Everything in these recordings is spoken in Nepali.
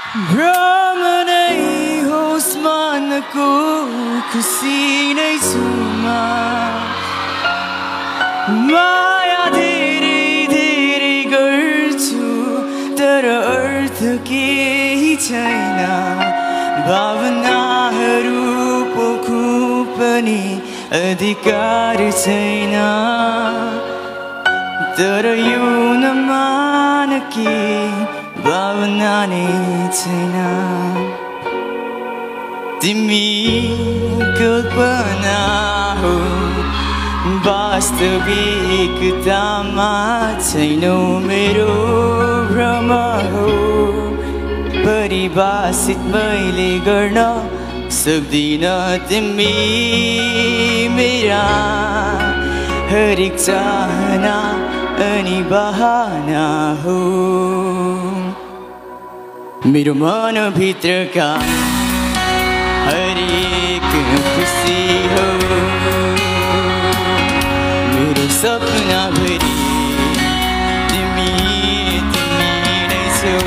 भ्रमनै होस् मनको खुसी नै छुमा माया धेरै धेरै गर्छु तर अर्थ केही छैन भावनाहरू पोख्नु पनि अधिकार छैन तर यो नमान कि भावना नै छैन तिमी कल्पना हो वास्तविकतामा छैनौ मेरो भ्रम हो परिभाषित मैले गर्न सक्दिन तिमी मेरा हरेक चाहना अनि बहाना हो मेरो मनभित्रका हरेक खुसी हो मेरो सपनाभरि तिमी नै छौ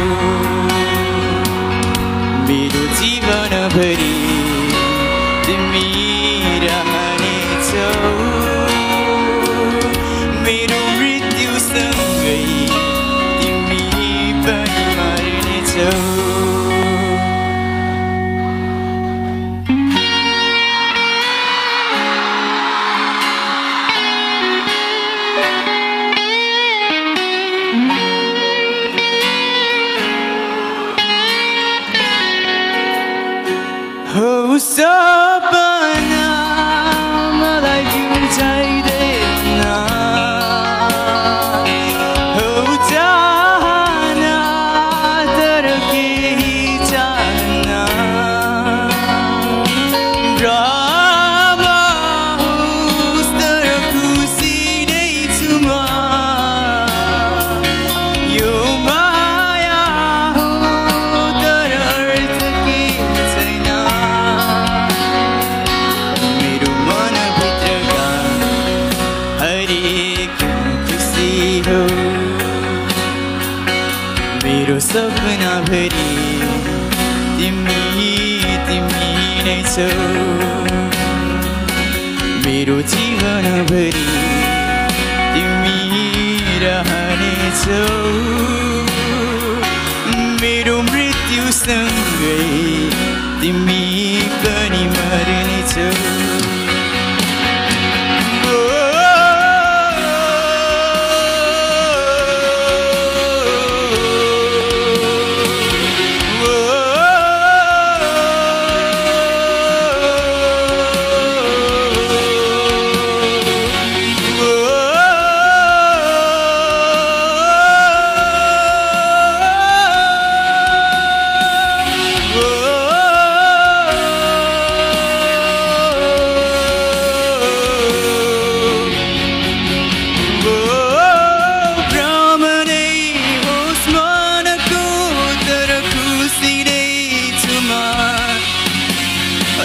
मेरो जीवनभरि तिमी रहनेछौ मेरो मृत्युसँगै तिमी पनि मर्नेछौ हो सपना मलाई बिउझाइदेन हो चाहना तर केही चाहना भ्रम होस् तर खुसी नै छु म यो माया हो तर अर्थ केही छैन मेरो मनभित्रका हरेक खुसी हो मेरो सपनाभरि तिमी नै छौ मेरो जीवनभरि तिमी रहनेछौ मेरो मृत्युसँगै तिमी पनि मर्नेछौ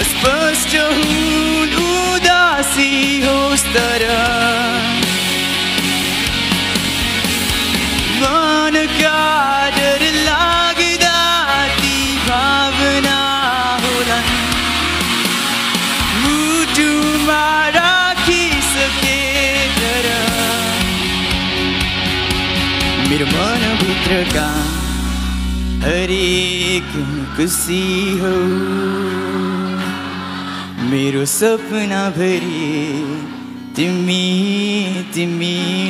स्पष्ट हुन उदासी होस् तर मनका डर लाग्दा ती भावना होलान् मुटुमा राखिसके तर मेरो मनभित्रका हरेक खुसी हो मेरो सपनाभरि तिमी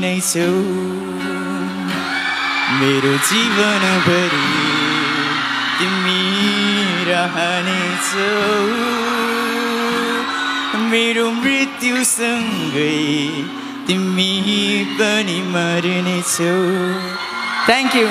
नै छौ मेरो जीवनभरि तिमी रहनेछौ मेरो मृत्युसँगै तिमी पनि मर्नेछौ थ्याङ्क यू